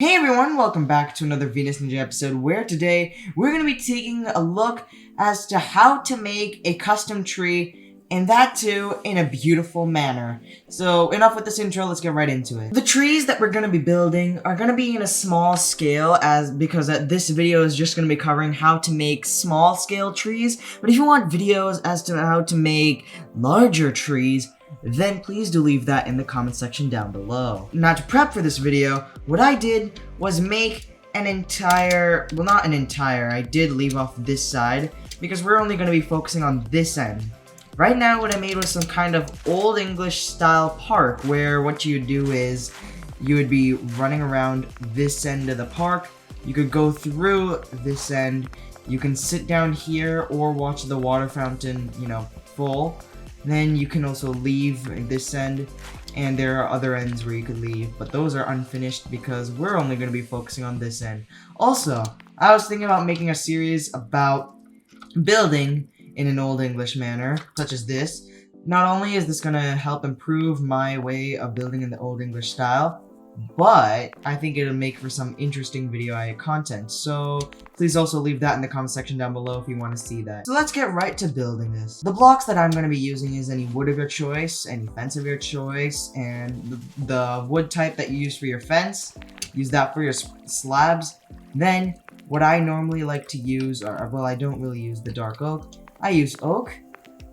Hey everyone, welcome back to another VenusNinja episode where today we're going to be taking a look as to how to make a custom tree, and that too in a beautiful manner. So enough with this intro, let's get right into it. The trees that we're going to be building are going to be in a small scale because this video is just going to be covering how to make small scale trees, but if you want videos as to how to make larger trees, then please do leave that in the comment section down below. Now to prep for this video, what I did was make an entire, well not an entire, I did leave off this side because we're only going to be focusing on this end. Right now what I made was some kind of old English style park where what you would do is you would be running around this end of the park, you could go through this end, you can sit down here or watch the water fountain, full. Then you can also leave this end, and there are other ends where you could leave, but those are unfinished because we're only going to be focusing on this end. Also, I was thinking about making a series about building in an Old English manner, such as this. Not only is this going to help improve my way of building in the Old English style, but I think it'll make for some interesting video content, so please also leave that in the comment section down below if you want to see that. So let's get right to building this. The blocks that I'm going to be using is any wood of your choice, any fence of your choice, and the wood type that you use for your fence, use that for your slabs. Then, what I normally like to use, well I don't really use the dark oak, I use oak,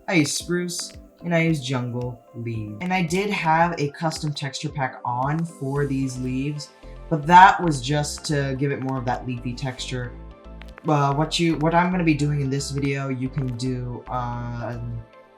I use spruce, and I use jungle leaves. And I did have a custom texture pack on for these leaves, but that was just to give it more of that leafy texture. What I'm going to be doing in this video, you can do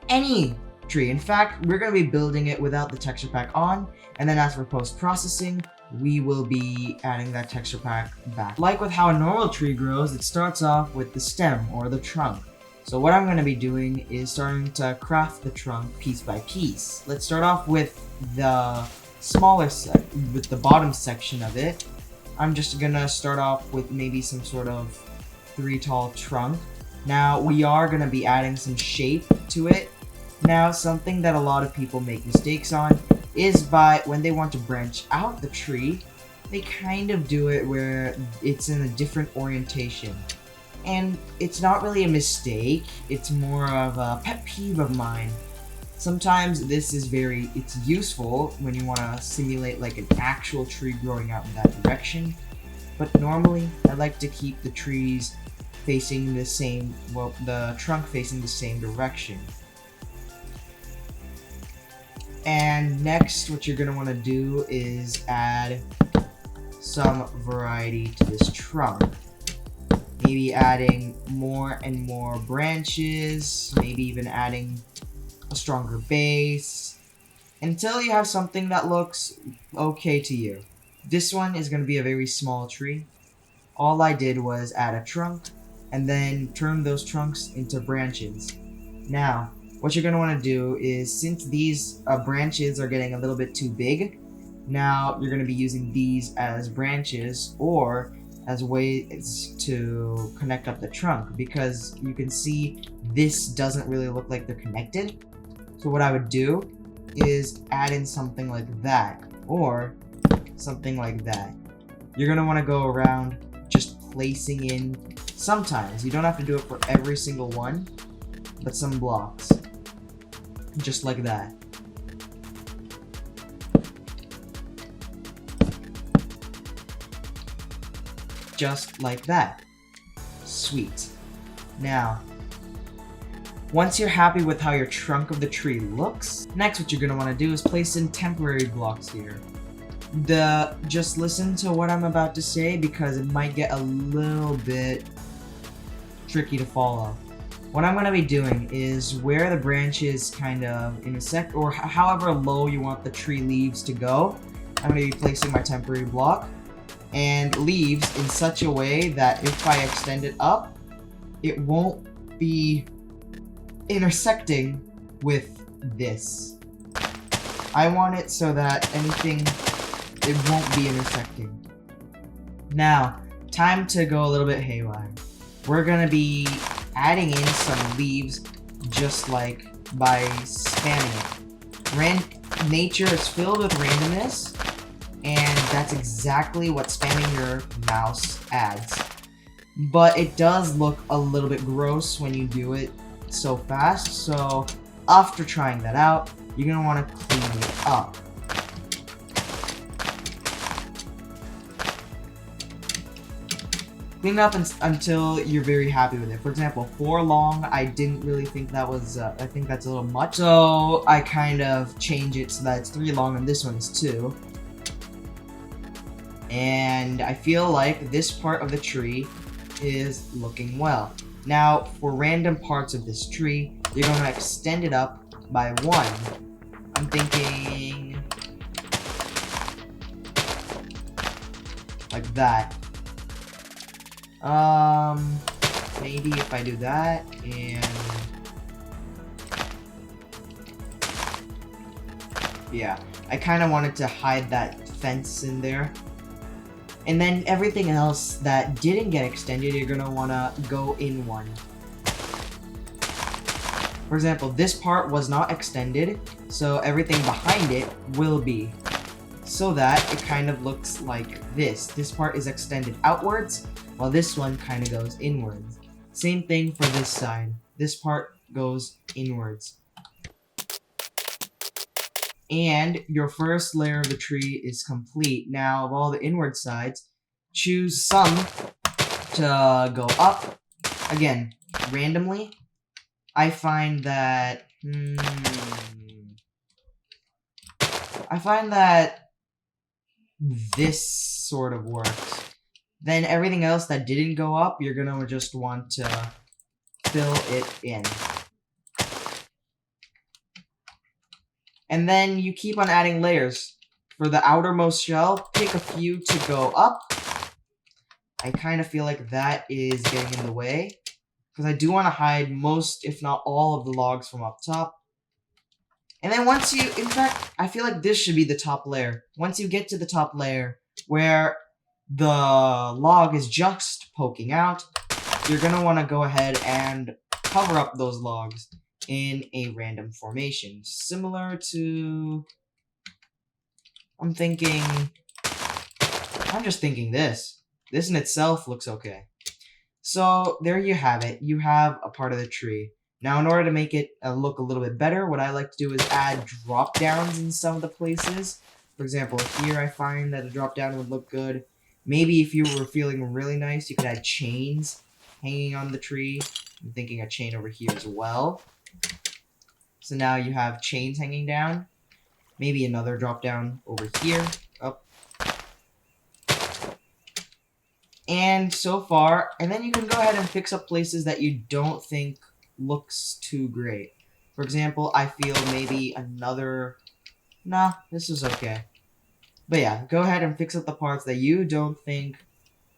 any tree. In fact, we're going to be building it without the texture pack on, and then as for post-processing, we will be adding that texture pack back. Like with how a normal tree grows, it starts off with the stem or the trunk. So what I'm going to be doing is starting to craft the trunk piece by piece. Let's start off with the smaller with the bottom section of it. I'm just going to start off with maybe some sort of 3 tall trunk. Now we are going to be adding some shape to it. Now something that a lot of people make mistakes on is by when they want to branch out the tree, they kind of do it where it's in a different orientation. And it's not really a mistake, it's more of a pet peeve of mine. Sometimes this is it's useful when you want to simulate like an actual tree growing out in that direction. But normally, I like to keep the trees facing the same, the trunk facing the same direction. And next, what you're going to want to do is add some variety to this trunk. Maybe adding more and more branches, maybe even adding a stronger base, until you have something that looks okay to you. This one is going to be a very small tree. All I did was add a trunk, and then turn those trunks into branches. Now, what you're going to want to do is, since these branches are getting a little bit too big, now you're going to be using these as branches, or as ways to connect up the trunk, because you can see this doesn't really look like they're connected. So what I would do is add in something like that, or something like that. You're gonna wanna go around just placing in, sometimes, you don't have to do it for every single one, but some blocks, just like that. Just like that. Sweet. Now, once you're happy with how your trunk of the tree looks, next what you're going to want to do is place in temporary blocks here. Just listen to what I'm about to say because it might get a little bit tricky to follow. What I'm going to be doing is where the branches kind of intersect, or however low you want the tree leaves to go, I'm going to be placing my temporary block and leaves in such a way that if I extend it up, it won't be intersecting with this. I want it so that it won't be intersecting. Now, time to go a little bit haywire. We're gonna be adding in some leaves just like by spamming it. Nature is filled with randomness, and that's exactly what spamming your mouse adds. But it does look a little bit gross when you do it so fast, so after trying that out, you're going to want to clean it up. Clean it up until you're very happy with it. For example, 4 long, I didn't really think that was, I think that's a little much, so I kind of change it so that it's 3 long and this one is 2. And I feel like this part of the tree is looking well. Now, for random parts of this tree, you're going to extend it up by 1. I'm thinking like that. Maybe if I do that, and yeah, I kind of wanted to hide that fence in there. And then everything else that didn't get extended, you're gonna wanna go in 1. For example, this part was not extended, so everything behind it will be. So that it kind of looks like this. This part is extended outwards, while this one kind of goes inwards. Same thing for this side. This part goes inwards. And your first layer of the tree is complete. Now, of all the inward sides, choose some to go up. Again, randomly. I find that this sort of works. Then everything else that didn't go up, you're gonna just want to fill it in. And then you keep on adding layers. For the outermost shell, pick a few to go up. I kind of feel like that is getting in the way, because I do want to hide most, if not all, of the logs from up top. And then once you, in fact, I feel like this should be the top layer. Once you get to the top layer, where the log is just poking out, you're going to want to go ahead and cover up those logs in a random formation. Similar to, I'm just thinking this. This in itself looks okay. So there you have it. You have a part of the tree. Now, in order to make it look a little bit better, what I like to do is add drop downs in some of the places. For example, here I find that a drop down would look good. Maybe if you were feeling really nice, you could add chains hanging on the tree. I'm thinking a chain over here as well. So now you have chains hanging down. Maybe another drop down over here. Up. And so far, and then you can go ahead and fix up places that you don't think looks too great. For example, I feel maybe another... Nah, this is okay. But yeah, go ahead and fix up the parts that you don't think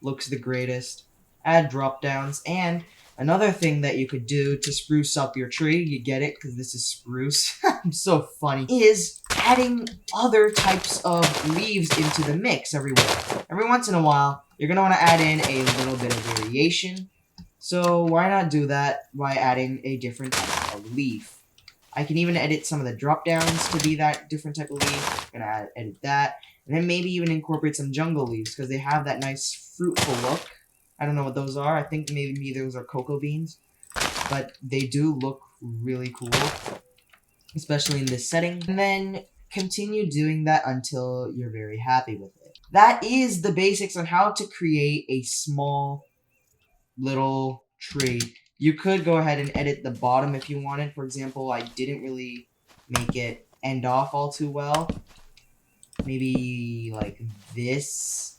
looks the greatest. Add drop downs, and another thing that you could do to spruce up your tree, you get it, because this is spruce, I'm so funny, is adding other types of leaves into the mix everywhere. Every once in a while, you're going to want to add in a little bit of variation. So why not do that by adding a different type of leaf? I can even edit some of the drop downs to be that different type of leaf. I'm going to edit that. And then maybe even incorporate some jungle leaves, because they have that nice fruitful look. I don't know what those are. I think maybe those are cocoa beans. But they do look really cool, especially in this setting. And then continue doing that until you're very happy with it. That is the basics on how to create a small little tree. You could go ahead and edit the bottom if you wanted. For example, I didn't really make it end off all too well. Maybe like this.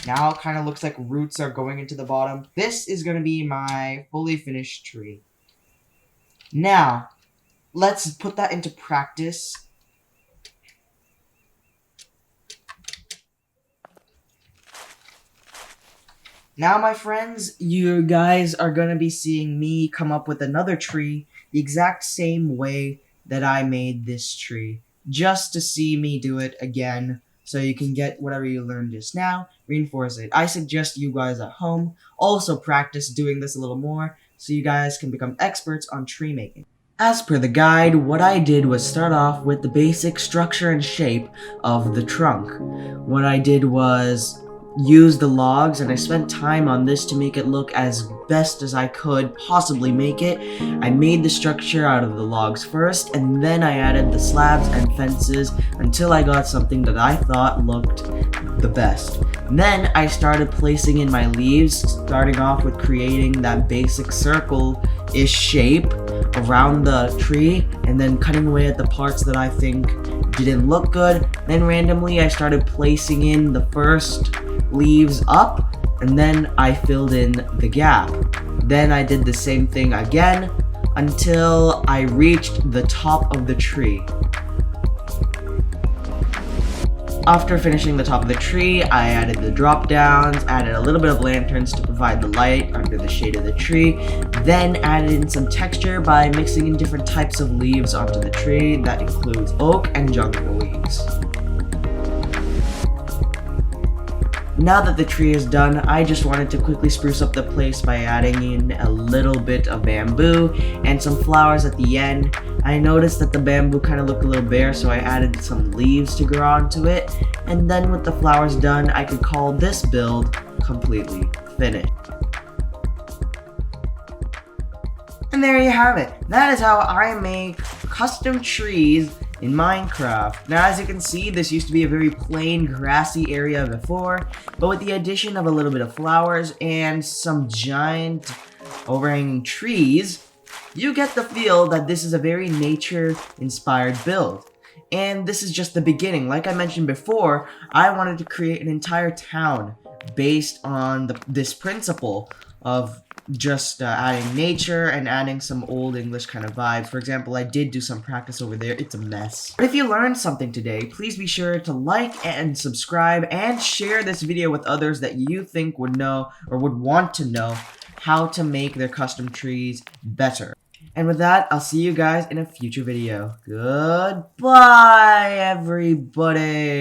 Now it kind of looks like roots are going into the bottom. This is going to be my fully finished tree. Now, let's put that into practice. Now, my friends, you guys are going to be seeing me come up with another tree the exact same way that I made this tree, just to see me do it again, so you can get whatever you learned just now, reinforce it. I suggest you guys at home also practice doing this a little more, so you guys can become experts on tree making. As per the guide, what I did was start off with the basic structure and shape of the trunk. What I did was use the logs, and I spent time on this to make it look as best as I could possibly make it. I made the structure out of the logs first, and then I added the slabs and fences until I got something that I thought looked the best. Then I started placing in my leaves, starting off with creating that basic circle-ish shape around the tree, and then cutting away at the parts that I think didn't look good. Then randomly I started placing in the first leaves up, and then I filled in the gap. Then I did the same thing again until I reached the top of the tree. After finishing the top of the tree, I added the drop downs, added a little bit of lanterns to provide the light under the shade of the tree, then added in some texture by mixing in different types of leaves onto the tree. That includes oak and jungle leaves. Now that the tree is done, I just wanted to quickly spruce up the place by adding in a little bit of bamboo and some flowers at the end. I noticed that the bamboo kind of looked a little bare, so I added some leaves to grow onto it. And then with the flowers done, I could call this build completely finished. And there you have it. That is how I make custom trees in Minecraft. Now, as you can see, this used to be a very plain grassy area before, but with the addition of a little bit of flowers and some giant overhanging trees, you get the feel that this is a very nature-inspired build. And this is just the beginning. Like I mentioned before, I wanted to create an entire town based on this principle of just adding nature and adding some old English kind of vibes. For example, I did do some practice over there. It's a mess. But if you learned something today, please be sure to like and subscribe and share this video with others that you think would know or would want to know how to make their custom trees better. And with that, I'll see you guys in a future video. Goodbye, everybody!